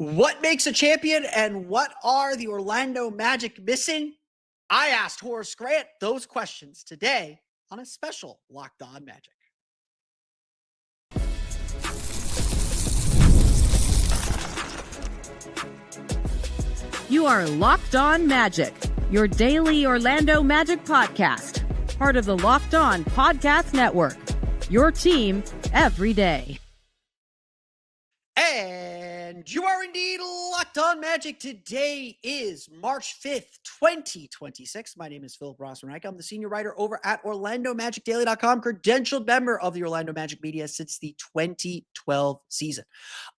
What makes a champion and what are the Orlando Magic missing? I asked Horace Grant those questions today on a special Locked On Magic. You are Locked On Magic, your daily Orlando Magic podcast, part of the Locked On Podcast Network, your team every day. And you are indeed Locked On Magic. Today is March 5th, 2026. My name is Philip Rossman-Reich. I'm the senior writer over at OrlandoMagicDaily.com, credentialed member of the Orlando Magic media since the 2012 season.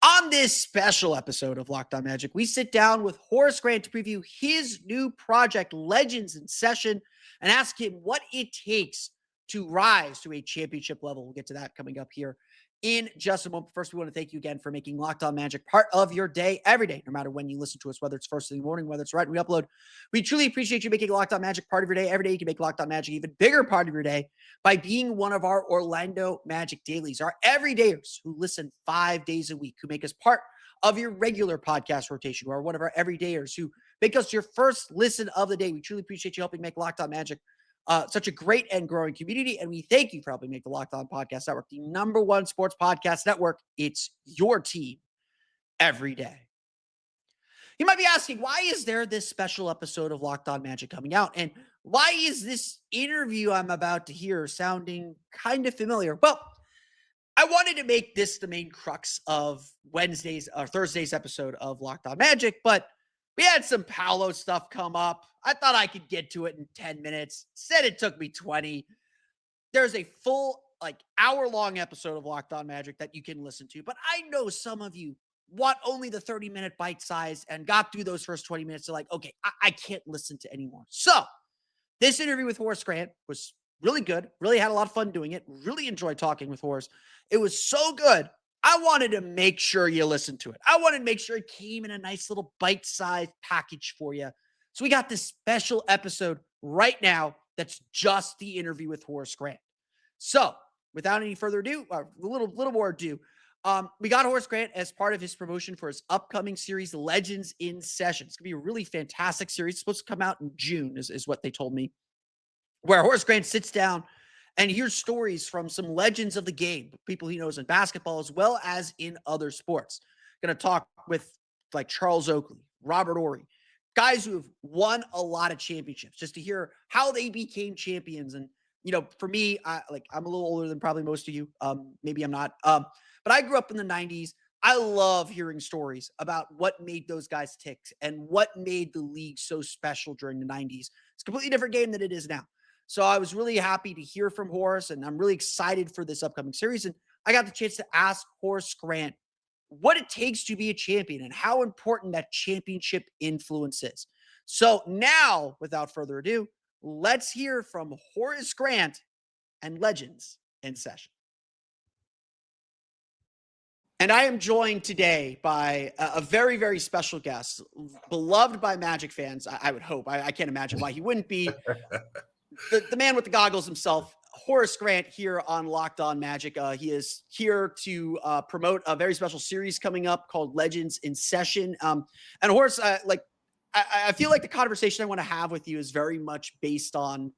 On this special episode of Locked On Magic, we sit down with Horace Grant to preview his new project, Legends in Session, and ask him what it takes to rise to a championship level. We'll get to that coming up here in just a moment. First, we want to thank you again for making Locked On Magic part of your day every day, no matter when you listen to us, whether it's first in the morning, whether it's right when we upload. We truly appreciate you making Locked On Magic part of your day every day. You can make Locked On Magic even bigger part of your day by being one of our Orlando Magic dailies, our everydayers who listen 5 days a week, who make us part of your regular podcast rotation, who are one of our everydayers who make us your first listen of the day. We truly appreciate you helping make Locked On Magic such a great and growing community. And we thank you for helping make the Locked On Podcast Network the #1 sports podcast network. It's your team every day. You might be asking, why is there this special episode of Locked On Magic coming out? And why is this interview I'm about to hear sounding kind of familiar? Well, I wanted to make this the main crux of Wednesday's or Thursday's episode of Locked On Magic, but we had some Paolo stuff come up. I thought I could get to it in 10 minutes. Said it took me 20. There's a full, hour-long episode of Locked On Magic that you can listen to. But I know some of you want only the 30-minute bite size and got through those first 20 minutes. They're like, okay, I can't listen to anymore. So this interview with Horace Grant was really good. Really had a lot of fun doing it. Really enjoyed talking with Horace. It was so good. I wanted to make sure you listened to it. I wanted to make sure it came in a nice little bite-sized package for you. So we got this special episode right now that's just the interview with Horace Grant. So without any further ado, a little more ado, we got Horace Grant as part of his promotion for his upcoming series, Legends in Session. It's going to be a really fantastic series. It's supposed to come out in June is what they told me, where Horace Grant sits down and hears stories from some legends of the game, people he knows in basketball as well as in other sports. Going to talk with Charles Oakley, Robert Horry, guys who have won a lot of championships, just to hear how they became champions. And, for me, I'm a little older than probably most of you. Maybe I'm not. But I grew up in the 90s. I love hearing stories about what made those guys tick and what made the league so special during the 90s. It's a completely different game than it is now. So I was really happy to hear from Horace, and I'm really excited for this upcoming series. And I got the chance to ask Horace Grant what it takes to be a champion and how important that championship influence is. So now, without further ado, let's hear from Horace Grant and Legends in Session. And I am joined today by a very, very special guest, beloved by Magic fans, I would hope. I can't imagine why he wouldn't be. The man with the goggles himself, Horace Grant, here on Locked On Magic. He is here to promote a very special series coming up called Legends in Session. And Horace, I feel like the conversation I want to have with you is very much based on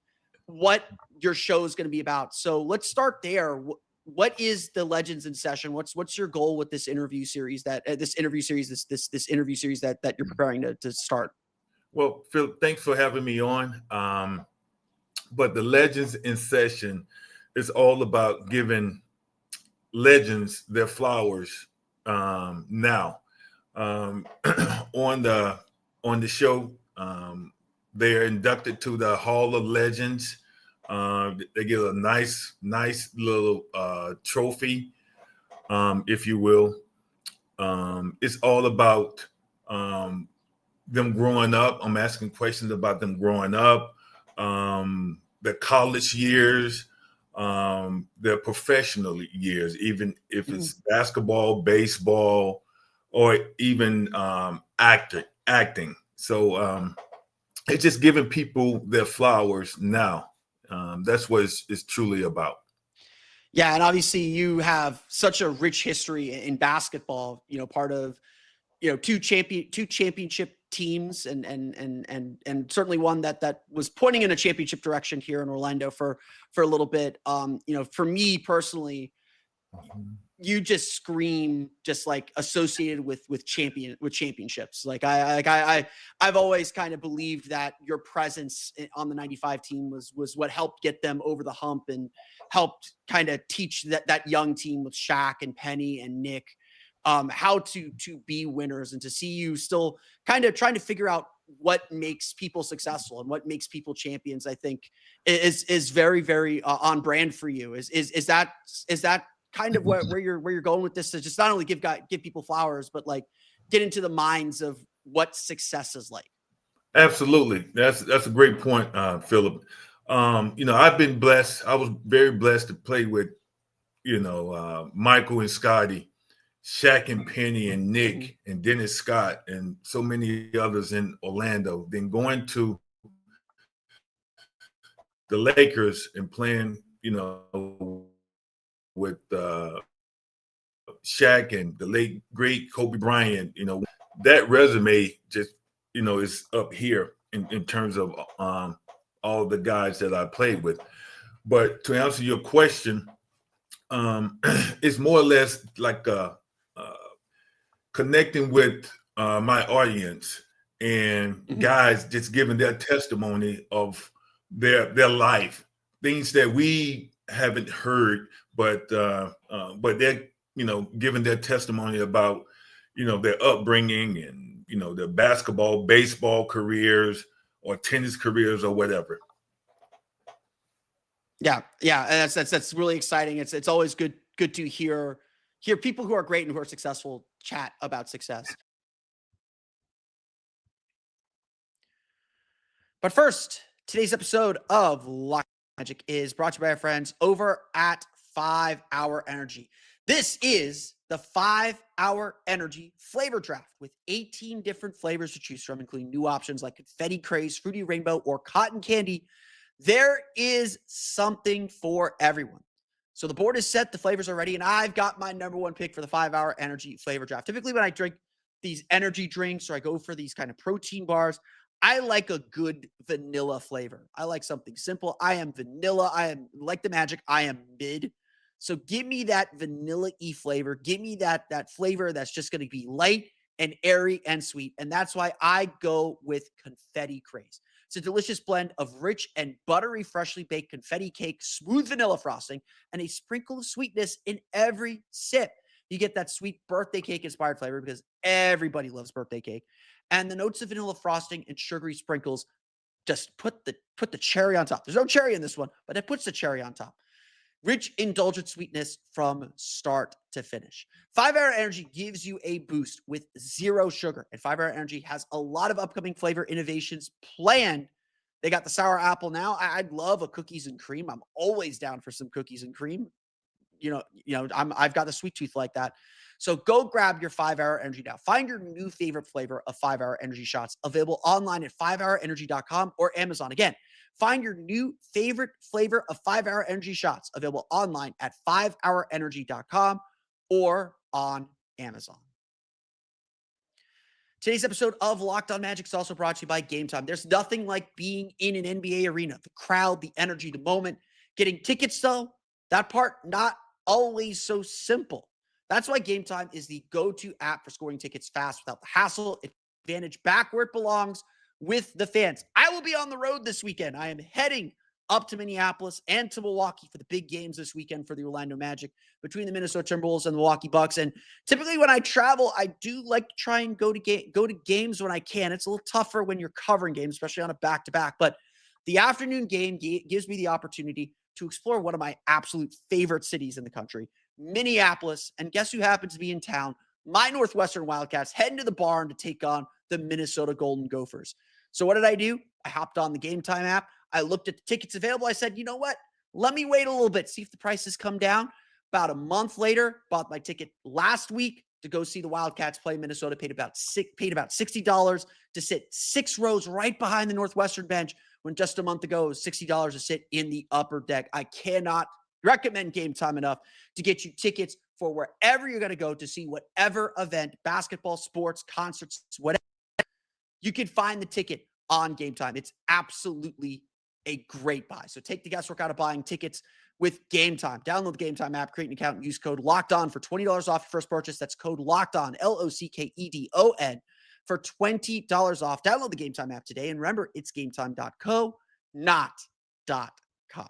what your show is going to be about. So let's start there. What is the Legends in Session? What's your goal with this interview series that you're preparing to start? Well, Phil, thanks for having me on. But the Legends in Session is all about giving legends their flowers now. On the show, they're inducted to the Hall of Legends. They get a nice little trophy, if you will. It's all about them growing up. I'm asking questions about them growing up. The college years, their professional years, even if it's basketball, baseball, or even acting. So it's just giving people their flowers now. That's what it's truly about. Yeah, and obviously you have such a rich history in basketball, part of two championship teams and certainly one that was pointing in a championship direction here in Orlando for a little bit. For me personally, you just scream just like associated with championships. Like I've always kind of believed that your presence on the 95 team was what helped get them over the hump and helped kind of teach that young team with Shaq and Penny and Nick how to be winners, and to see you still kind of trying to figure out what makes people successful and what makes people champions, I think is very, very on brand for you. Is that kind of where you're going with this, to just not only give people flowers, but like get into the minds of what success is like? Absolutely. That's a great point, Philip. I've been blessed. I was very blessed to play with, Michael and Scotty, Shaq and Penny and Nick and Dennis Scott and so many others in Orlando. Then going to the Lakers and playing, with Shaq and the late great Kobe Bryant, that resume just, is up here in terms of all the guys that I played with. But to answer your question, it's more or less like connecting with my audience and guys just giving their testimony of their life, things that we haven't heard, but they're giving their testimony about their upbringing and their basketball, baseball careers or tennis careers or whatever. Yeah, and that's really exciting. It's always good to hear people who are great and who are successful chat about success. But first, today's episode of Locked On Magic is brought to you by our friends over at 5 Hour Energy. This is the 5 Hour Energy flavor draft with 18 different flavors to choose from, including new options like confetti craze, fruity rainbow, or cotton candy. There is something for everyone. So the board is set, the flavors are ready, and I've got my number one pick for the 5 Hour Energy flavor draft. Typically when I drink these energy drinks or I go for these kind of protein bars, I like a good vanilla flavor. I like something simple. I am vanilla. I am like the Magic. I am mid. So give me that vanilla-y flavor. Give me that flavor that's just going to be light and airy and sweet. And that's why I go with Confetti Craze. It's a delicious blend of rich and buttery, freshly baked confetti cake, smooth vanilla frosting, and a sprinkle of sweetness in every sip. You get that sweet birthday cake inspired flavor because everybody loves birthday cake. And the notes of vanilla frosting and sugary sprinkles just put the cherry on top. There's no cherry in this one, but it puts the cherry on top. Rich, indulgent sweetness from start to finish. 5 Hour Energy gives you a boost with zero sugar. And 5 Hour Energy has a lot of upcoming flavor innovations planned. They got the sour apple now. I'd love a cookies and cream. I'm always down for some cookies and cream. I've got the sweet tooth like that. So go grab your 5 Hour Energy now. Find your new favorite flavor of 5 Hour Energy shots available online at 5hourenergy.com or Amazon. Again, find your new favorite flavor of 5 Hour Energy shots available online at 5hourenergy.com or on Amazon. Today's episode of Locked On Magic is also brought to you by Gametime. There's nothing like being in an NBA arena. The crowd, the energy, the moment. Getting tickets, though, that part not always so simple. That's why Gametime is the go-to app for scoring tickets fast without the hassle. Advantage back where it belongs with the fans. I will be on the road this weekend. I am heading up to Minneapolis and to Milwaukee for the big games this weekend for the Orlando Magic between the Minnesota Timberwolves and the Milwaukee Bucks. And typically when I travel, I do like to try and go to games when I can. It's a little tougher when you're covering games, especially on a back-to-back. But the afternoon game gives me the opportunity to explore one of my absolute favorite cities in the country, Minneapolis. And guess who happens to be in town? My Northwestern Wildcats heading to the barn to take on the Minnesota Golden Gophers. So what did I do? I hopped on the Gametime app. I looked at the tickets available. I said, you know what? Let me wait a little bit, see if the prices come down. About a month later, bought my ticket last week to go see the Wildcats play Minnesota. Paid about $60 to sit 6 rows right behind the Northwestern bench, when just a month ago it was $60 to sit in the upper deck. I cannot recommend Game Time enough to get you tickets for wherever you're going to go to see whatever event, basketball, sports, concerts, whatever. You can find the ticket on Game Time. It's absolutely a great buy. So take the guesswork out of buying tickets with Game Time. Download the Game Time app, create an account, and use code LOCKEDON for $20 off your first purchase. That's code LOCKEDON, LOCKEDON, for $20 off. Download the Game Time app today. And remember, it's gametime.co, not .com.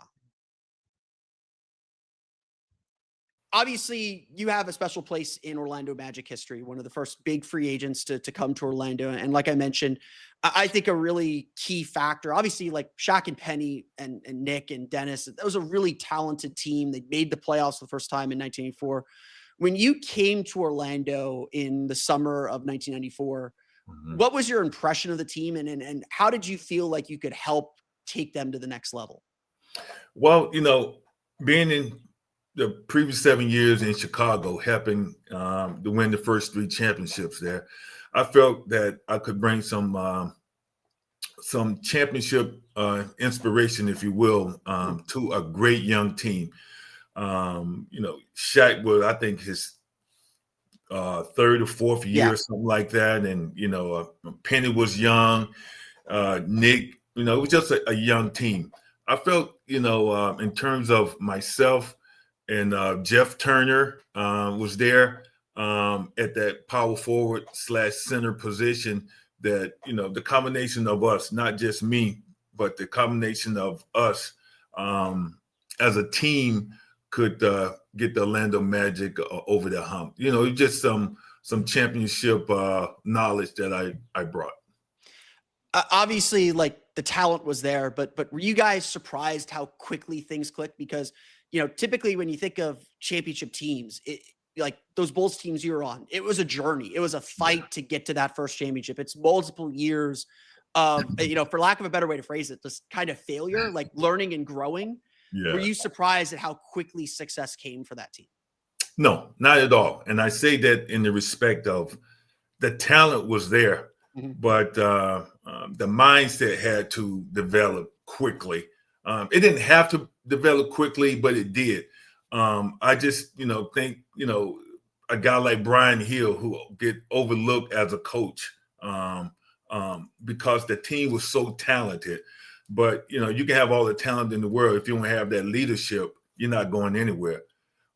Obviously, you have a special place in Orlando Magic history, one of the first big free agents to come to Orlando. And like I mentioned, I think a really key factor, obviously, like Shaq and Penny and Nick and Dennis, that was a really talented team. They made the playoffs for the first time in 1984. When you came to Orlando in the summer of 1994, what was your impression of the team, and how did you feel like you could help take them to the next level? Well, being in the previous 7 years in Chicago, helping to win the first 3 championships there, I felt that I could bring some championship inspiration, if you will, to a great young team. Shaq was, I think, his third or fourth year, or something like that, and Penny was young. Nick, it was just a young team. I felt, in terms of myself. And Jeff Turner was there at that power forward / center position, that, the combination of us, not just me, but the combination of us as a team could get the Orlando Magic over the hump. Just some championship knowledge that I brought. Obviously, like, the talent was there, but were you guys surprised how quickly things clicked? Because typically when you think of championship teams, like those Bulls teams you were on, it was a journey. It was a fight to get to that first championship. It's multiple years of, for lack of a better way to phrase it, this kind of failure, like learning and growing. Yeah. Were you surprised at how quickly success came for that team? No, not at all. And I say that in the respect of the talent was there, but the mindset had to develop quickly. It didn't have to develop quickly, but it did. I just, think, a guy like Brian Hill, who get overlooked as a coach because the team was so talented. But, you can have all the talent in the world. If you don't have that leadership, you're not going anywhere.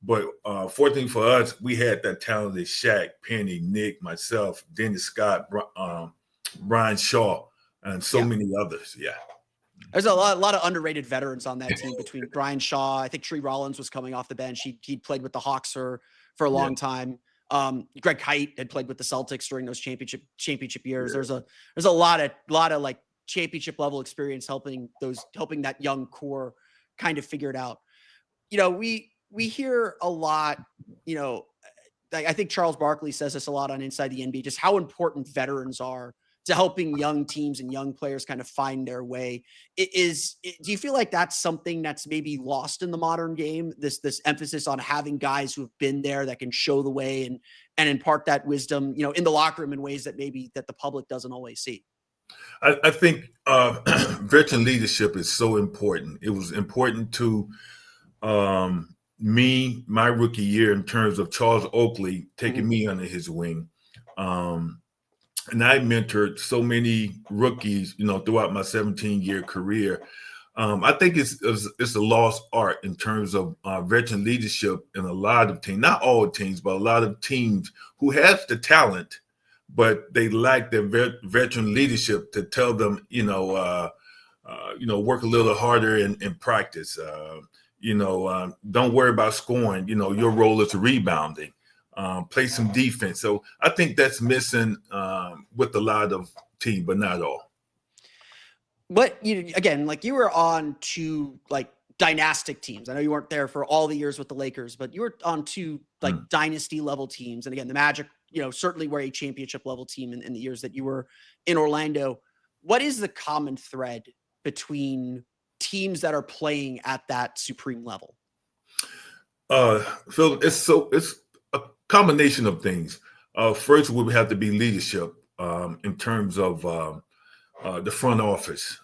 But fortunately for us, we had that talented Shaq, Penny, Nick, myself, Dennis Scott, Brian Shaw, and so many others. Yeah. There's a lot of underrated veterans on that team between Brian Shaw. I think Tree Rollins was coming off the bench. He played with the Hawks for a long time. Greg Kite had played with the Celtics during those championship years. Yeah. There's a lot of like championship level experience helping that young core kind of figure it out. We hear a lot, I think Charles Barkley says this a lot on Inside the NBA, just how important veterans are to helping young teams and young players kind of find their way. Do you feel like that's something that's maybe lost in the modern game? This emphasis on having guys who have been there that can show the way and impart that wisdom, in the locker room in ways that maybe that the public doesn't always see. I think veteran leadership is so important. It was important to me, my rookie year, in terms of Charles Oakley taking me under his wing. And I mentored so many rookies, throughout my 17-year career. I think it's a lost art in terms of veteran leadership in a lot of teams, not all teams, but a lot of teams who have the talent, but they lack the veteran leadership to tell them, work a little harder in practice. Don't worry about scoring. Your role is rebounding. Play some defense. So I think that's missing with a lot of teams, but not all. But you were on 2 like dynastic teams. I know you weren't there for all the years with the Lakers, but you were on 2 like dynasty level teams. And again, the Magic, certainly were a championship level team in the years that you were in Orlando. What is the common thread between teams that are playing at that supreme level? Phil, it's a combination of things. First would have to be leadership in terms of the front office,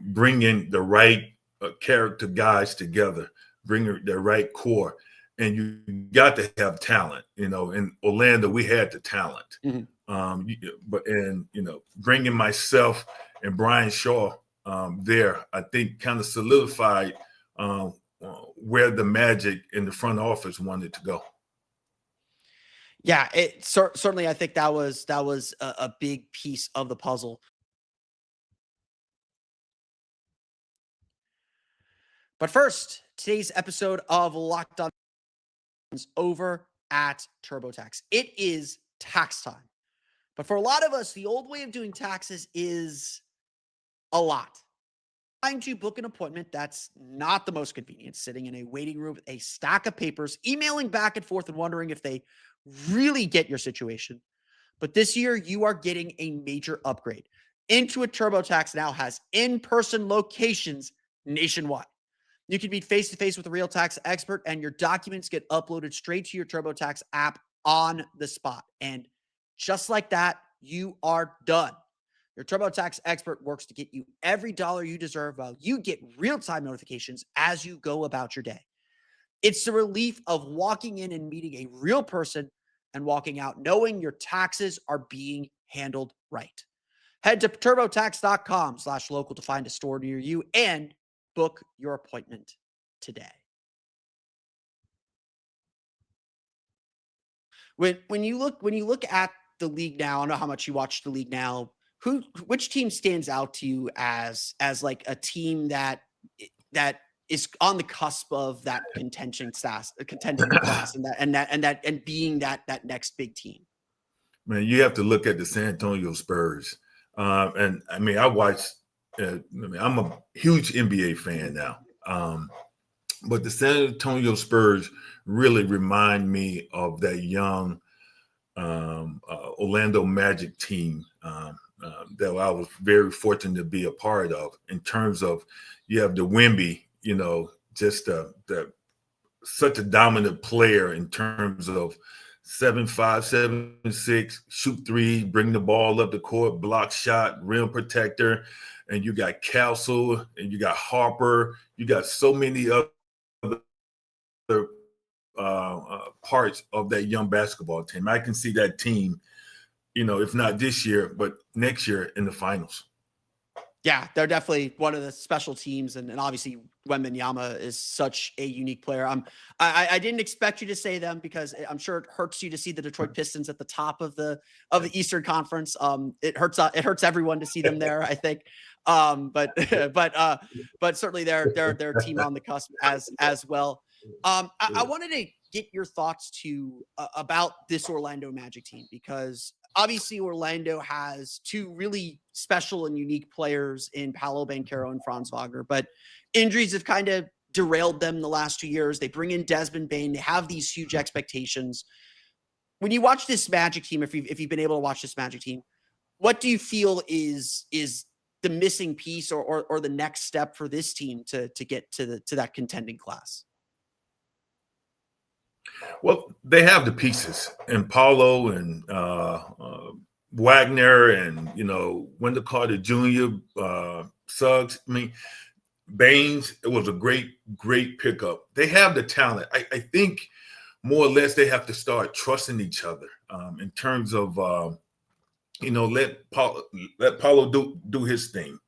bringing the right character guys together. bring the right core. And you got to have talent. In Orlando, we had the talent. Bringing myself and Brian Shaw there, I think kind of solidified where the Magic in the front office wanted to go. Yeah, certainly I think that was a big piece of the puzzle. But first, today's episode of Locked On is over at TurboTax. It is tax time. But for a lot of us, the old way of doing taxes is a lot. Trying to book an appointment that's not the most convenient, sitting in a waiting room with a stack of papers, emailing back and forth and wondering if they really get your situation. But this year, you are getting a major upgrade. Intuit TurboTax now has in-person locations nationwide. You can meet face-to-face with a real tax expert, and your documents get uploaded straight to your TurboTax app on the spot. And just like that, you are done. Your TurboTax expert works to get you every dollar you deserve while you get real-time notifications as you go about your day. It's the relief of walking in and meeting a real person and walking out knowing your taxes are being handled right. Head to TurboTax.com/local to find a store near you and book your appointment today. When you look at the league now, I don't know how much you watch the league now. Which team stands out to you as like a team that is on the cusp of that contending class and being that next big team? Man, you have to look at the San Antonio Spurs. And I mean, I'm a huge NBA fan now. But the San Antonio Spurs really remind me of that young Orlando Magic team that I was very fortunate to be a part of, in terms of you have the Wemby, just such a dominant player in terms of 7'5", 7'6", shoot three, bring the ball up the court, block shot, rim protector. And you got Castle and you got Harper. You got so many other parts of that young basketball team. I can see that team, if not this year, but next year in the finals. Yeah, they're definitely one of the special teams, and obviously Wembanyama is such a unique player. I didn't expect you to say them because I'm sure it hurts you to see the Detroit Pistons at the top of the Eastern Conference. It hurts everyone to see them there, I think. But certainly they're a team on the cusp as well. I wanted to get your thoughts about this Orlando Magic team, because obviously Orlando has two really special and unique players in Paolo Banchero and Franz Wagner, but injuries have kind of derailed them the last 2 years. They bring in Desmond Bane. They have these huge expectations. When you watch this Magic team, if you've been able to watch this Magic team, what do you feel is the missing piece or the next step for this team to get to that contending class? Well, they have the pieces, and Paolo and Wagner and, Wendell Carter Jr., Suggs. I mean, Baines, it was a great pickup. They have the talent. I think more or less they have to start trusting each other in terms of, let Paolo do his thing.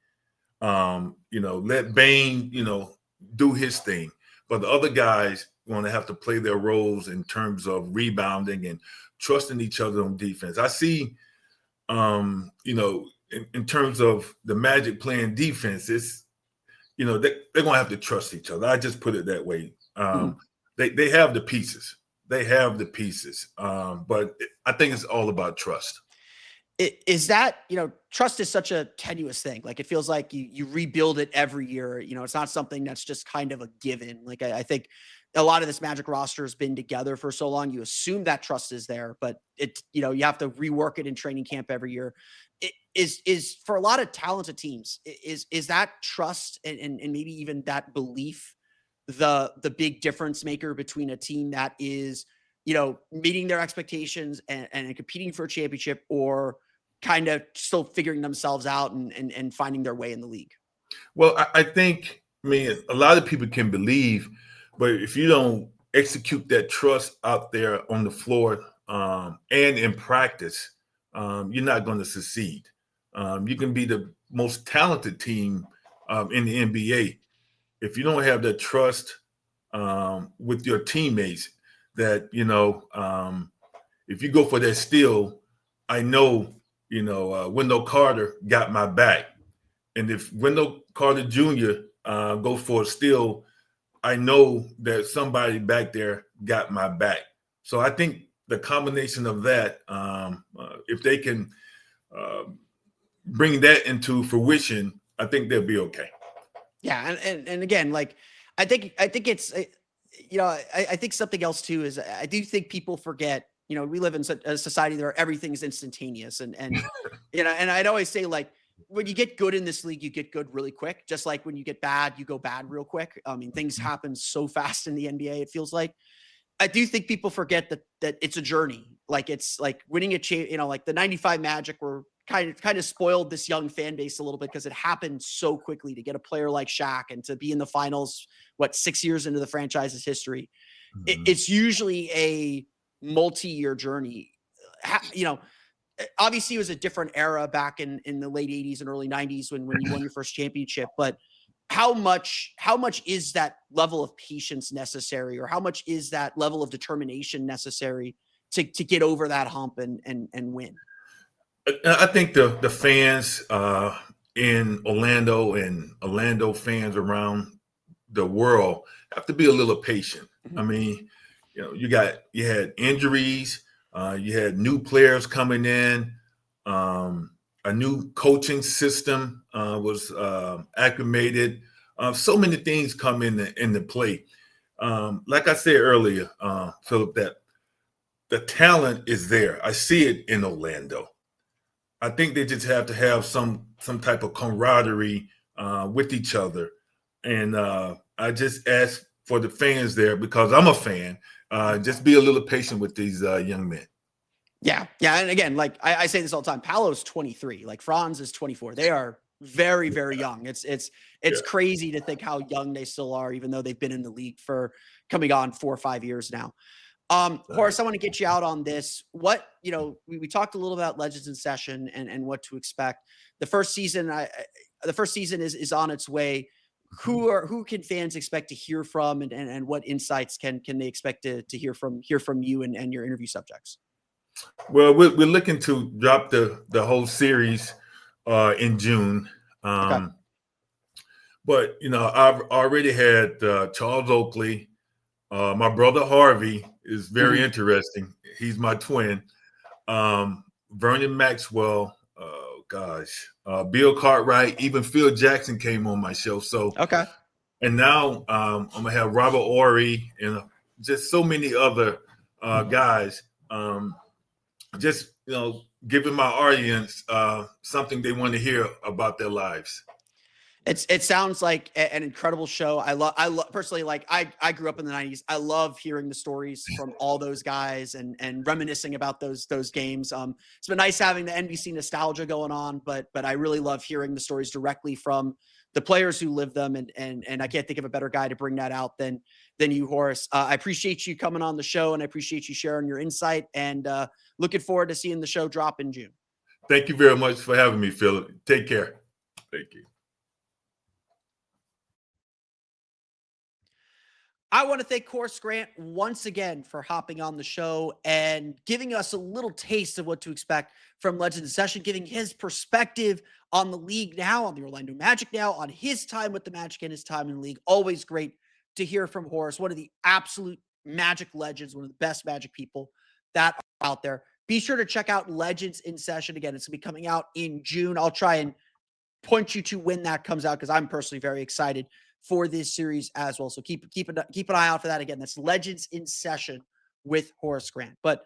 Let Bane, do his thing. But the other guys going to have to play their roles in terms of rebounding and trusting each other on defense. I see, in terms of the Magic playing defense, it's, they're going to have to trust each other. I just put it that way. They have the pieces. They have the pieces. But I think it's all about trust. Is that, trust is such a tenuous thing. Like, it feels like you rebuild it every year. It's not something that's just kind of a given. Like, I think a lot of this Magic roster has been together for so long. You assume that trust is there, but you have to rework it in training camp every year. It is for a lot of talented teams, is that trust and maybe even that belief the big difference maker between a team that is, meeting their expectations and competing for a championship, or kind of still figuring themselves out and finding their way in the league? Well, I think, a lot of people can believe, But if you don't execute that trust out there on the floor and in practice, you're not going to succeed. You can be the most talented team in the NBA. If you don't have that trust with your teammates, that, if you go for that steal, I know, Wendell Carter got my back. And if Wendell Carter Jr. Goes for a steal, I know that somebody back there got my back. So I think the combination of that, if they can bring that into fruition, I think they'll be okay. Yeah, and again, like I think it's I think something else too is I do think people forget. We live in a society where everything's instantaneous, and and I'd always say, like, when you get good in this league, you get good really quick. Just like when you get bad, you go bad real quick. I mean, things happen so fast in the NBA. It feels like. I do think people forget that it's a journey. Like, it's like winning a like the '95 Magic were kind of spoiled this young fan base a little bit because it happened so quickly to get a player like Shaq and to be in the finals, 6 years into the franchise's history. It's usually a multi-year journey. Obviously it was a different era back in the late 80s and early 90s when you won your first championship, but how much is that level of patience necessary, or how much is that level of determination necessary to get over that hump and win? I think the fans in Orlando and Orlando fans around the world have to be a little patient. I mean, you had injuries, you had new players coming in, a new coaching system was acclimated. So many things come into play. Like I said earlier, Philip, that the talent is there. I see it in Orlando. I think they just have to have some type of camaraderie with each other. And I just ask for the fans there, because I'm a fan, just be a little patient with these young men. Yeah. And again, like I say this all the time, Paolo's 23, like Franz is 24. They are very, very young. It's crazy to think how young they still are, even though they've been in the league for coming on 4 or 5 years now. Horace, I want to get you out on this. What, we talked a little about Legends in Session and what to expect. The first season is on its way. Who can fans expect to hear from, and what insights can they expect to hear from you and your interview subjects? Well, we're looking to drop the whole series in June. Okay. But, I've already had Charles Oakley. My brother Harvey is very interesting. He's my twin. Vernon Maxwell, Bill Cartwright, even Phil Jackson came on my show. So, okay. And now I'm going to have Robert Horry and just so many other guys. Just, giving my audience something they want to hear about their lives. It sounds like an incredible show. I love personally, like I grew up in the 90s. I love hearing the stories from all those guys and reminiscing about those games. It's been nice having the NBC nostalgia going on, but I really love hearing the stories directly from the players who live them. And I can't think of a better guy to bring that out than you, Horace. I appreciate you coming on the show, and I appreciate you sharing your insight, and looking forward to seeing the show drop in June. Thank you very much for having me, Philip. Take care. Thank you. I want to thank Horace Grant once again for hopping on the show and giving us a little taste of what to expect from Legends in Session, giving his perspective on the league now, on the Orlando Magic now, on his time with the Magic and his time in the league. Always great to hear from Horace, one of the absolute Magic legends, one of the best Magic people that are out there. Be sure to check out Legends in Session. Again, it's going to be coming out in June. I'll try and point you to when that comes out, because I'm personally very excited for this series as well. So keep an eye out for that. Again, that's Legends in Session with Horace Grant. But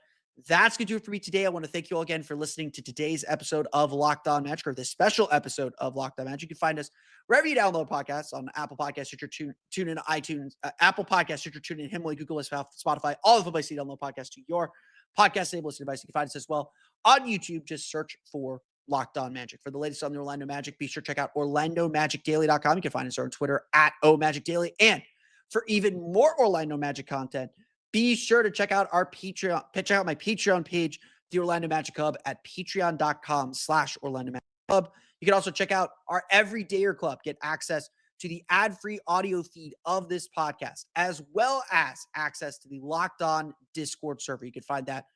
that's going to do it for me today. I want to thank you all again for listening to today's episode of Locked On Magic, or this special episode of Locked On Magic. You can find us wherever you download podcasts, on Apple Podcasts, Stitcher, TuneIn, iTunes, Apple Podcasts, Stitcher, TuneIn, Himalaya, Google, Spotify, all of the places you download podcasts to your podcast-enabled device. You can find us as well on YouTube. Just search for Locked On Magic. For the latest on the Orlando Magic, be sure to check out OrlandoMagicDaily.com. You can find us on Twitter at OMagicDaily. And for even more Orlando Magic content, be sure to check out our Patreon, check out my Patreon page, the Orlando Magic Hub, at patreon.com/Orlando Magic Hub. You can also check out our Everydayer Club, get access to the ad-free audio feed of this podcast, as well as access to the Locked On Discord server. You can find that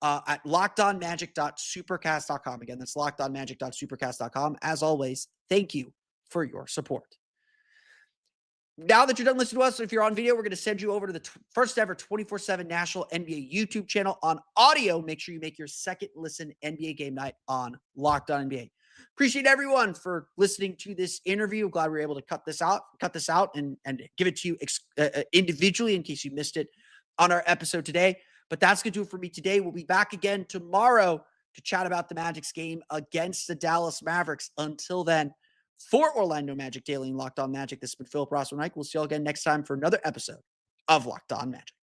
at lockedonmagic.supercast.com. Again, that's lockedonmagic.supercast.com. As always, thank you for your support. Now that you're done listening to us, if you're on video, we're going to send you over to the first ever 24/7 National NBA YouTube channel. On audio, make sure you make your second listen NBA game night on Locked On NBA. Appreciate everyone for listening to this interview. Glad we were able to cut this out and give it to you individually in case you missed it on our episode today. But that's going to do it for me today. We'll be back again tomorrow to chat about the Magic's game against the Dallas Mavericks. Until then, for Orlando Magic Daily and Locked On Magic, this has been Philip Rossman-Reich. We'll see you all again next time for another episode of Locked On Magic.